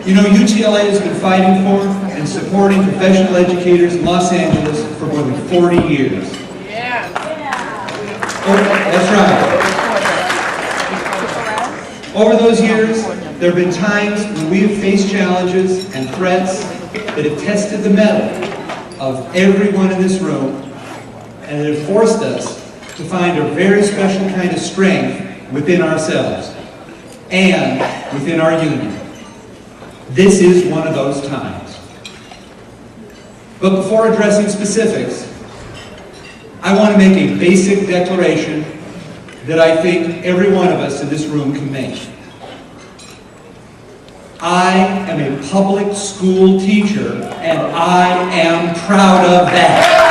You know, UTLA has been fighting for and supporting professional educators in Los Angeles for more than 40 years. Yeah. Oh, that's right. Over those years, there have been times when we have faced challenges and threats that have tested the mettle of everyone in this room, and it have forced us to find a very special kind of strength within ourselves and within our union. This is one of those times. But before addressing specifics, I want to make a basic declaration that I think every one of us in this room can make. I am a public school teacher, and I am proud of that.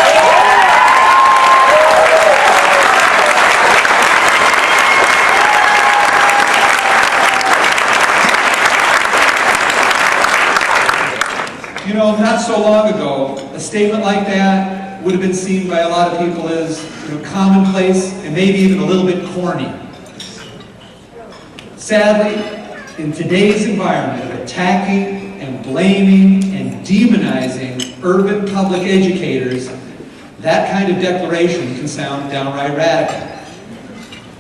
You know, not so long ago, a statement like that would have been seen by a lot of people as, commonplace and maybe even a little bit corny. Sadly, in today's environment of attacking and blaming and demonizing urban public educators, that kind of declaration can sound downright radical.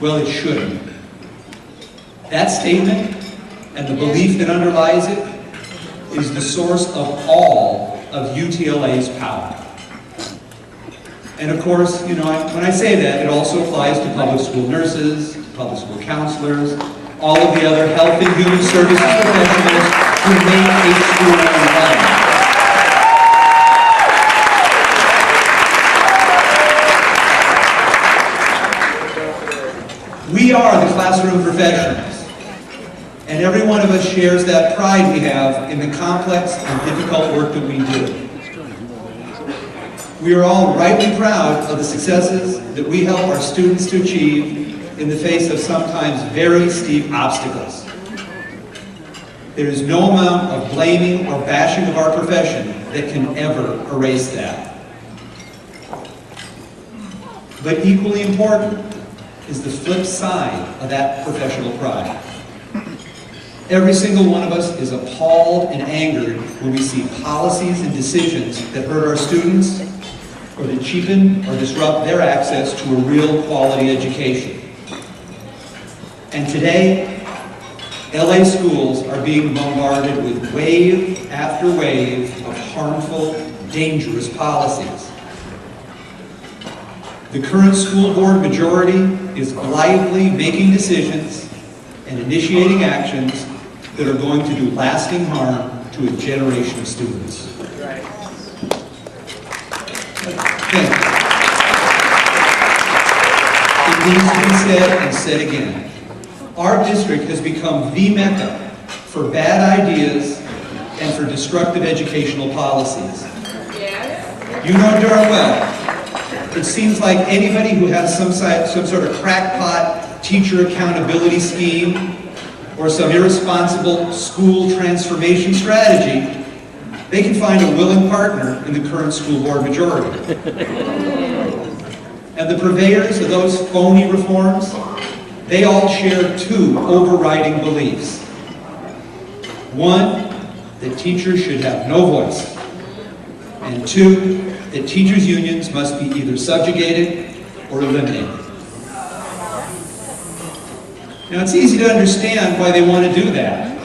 Well, it shouldn't. That statement and the belief that underlies it is the source of all of UTLA's power. And of course, when I say that, it also applies to public school nurses, public school counselors, all of the other health and human services professionals who make a school run. We are the classroom professionals. And every one of us shares that pride we have in the complex and difficult work that we do. We are all rightly proud of the successes that we help our students to achieve in the face of sometimes very steep obstacles. There is no amount of blaming or bashing of our profession that can ever erase that. But equally important is the flip side of that professional pride. Every single one of us is appalled and angered when we see policies and decisions that hurt our students or that cheapen or disrupt their access to a real quality education. And today, LA schools are being bombarded with wave after wave of harmful, dangerous policies. The current school board majority is blithely making decisions and initiating actions that are going to do lasting harm to a generation of students. Right. It needs to be said and said again. Our district has become the mecca for bad ideas and for destructive educational policies. Yes. You know darn well, it seems like anybody who has some sort of crackpot teacher accountability scheme or some irresponsible school transformation strategy, they can find a willing partner in the current school board majority. And the purveyors of those phony reforms, they all share two overriding beliefs. One, that teachers should have no voice. And two, that teachers' unions must be either subjugated or eliminated. Now, it's easy to understand why they want to do that.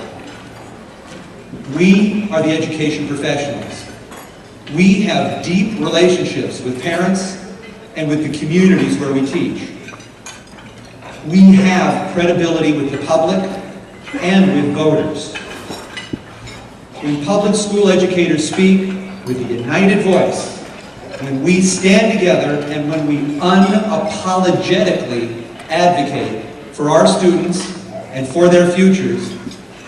We are the education professionals. We have deep relationships with parents and with the communities where we teach. We have credibility with the public and with voters. When public school educators speak with a united voice, when we stand together and when we unapologetically advocate for our students and for their futures,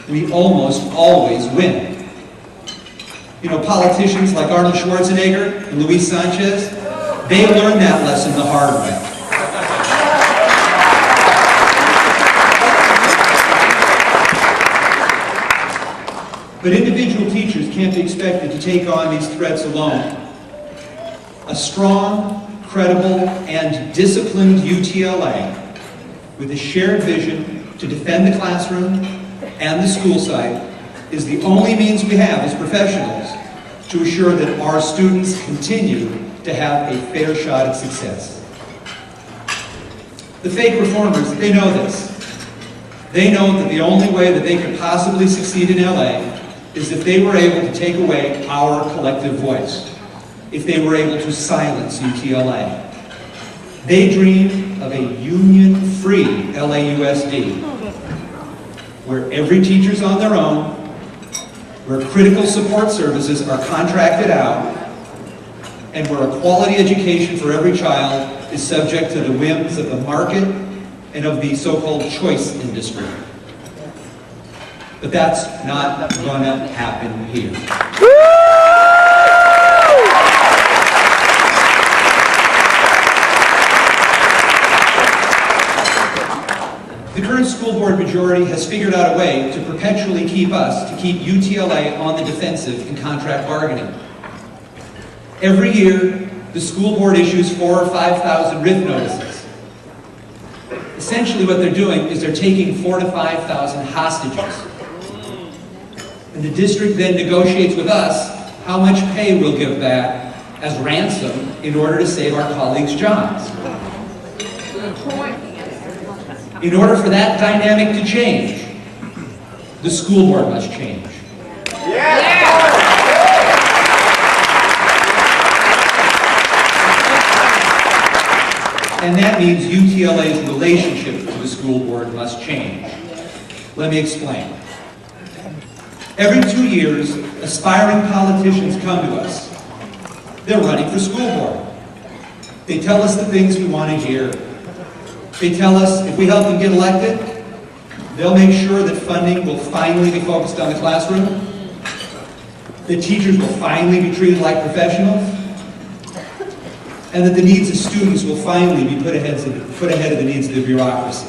we almost always win. Politicians like Arnold Schwarzenegger and Luis Sanchez, they learned that lesson the hard way. But individual teachers can't be expected to take on these threats alone. A strong, credible, and disciplined UTLA with a shared vision to defend the classroom and the school site is the only means we have as professionals to assure that our students continue to have a fair shot at success. The fake reformers, they know this. They know that the only way that they could possibly succeed in LA is if they were able to take away our collective voice, if they were able to silence UTLA. They dream of a union-free LAUSD, where every teacher's on their own, where critical support services are contracted out, and where a quality education for every child is subject to the whims of the market and of the so-called choice industry. But that's not gonna happen here. The current school board majority has figured out a way to perpetually keep UTLA on the defensive in contract bargaining. Every year, the school board issues 4,000 or 5,000 RIF notices. Essentially what they're doing is they're taking 4,000 to 5,000 hostages. And the district then negotiates with us how much pay we'll give back as ransom in order to save our colleagues' jobs. In order for that dynamic to change, the school board must change. And that means UTLA's relationship to the school board must change. Let me explain. Every 2 years, aspiring politicians come to us. They're running for school board. They tell us the things we want to hear. They tell us if we help them get elected, they'll make sure that funding will finally be focused on the classroom, that teachers will finally be treated like professionals, and that the needs of students will finally be put ahead of the needs of the bureaucracy.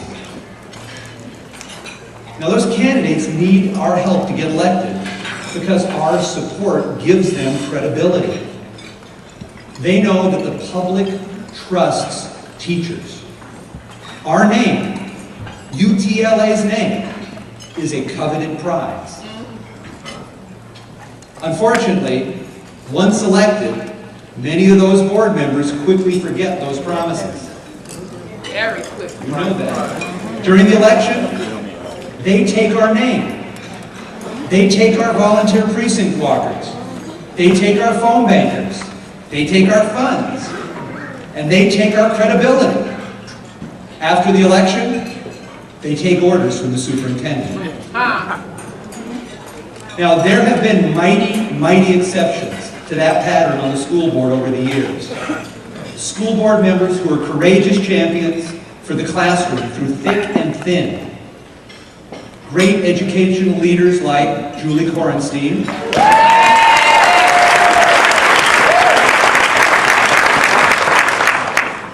Now those candidates need our help to get elected because our support gives them credibility. They know that the public trusts teachers. Our name, UTLA's name, is a coveted prize. Unfortunately, once elected, many of those board members quickly forget those promises. Very quickly. You know that. During the election, they take our name. They take our volunteer precinct walkers. They take our phone bankers. They take our funds. And they take our credibility. After the election, they take orders from the superintendent. Now, there have been mighty exceptions to that pattern on the school board over the years. School board members who are courageous champions for the classroom through thick and thin. Great educational leaders like Julie Korenstein.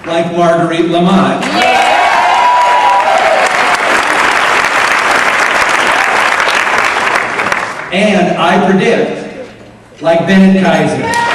Like Marguerite Lamont. And I predict, like Bennett Kaiser.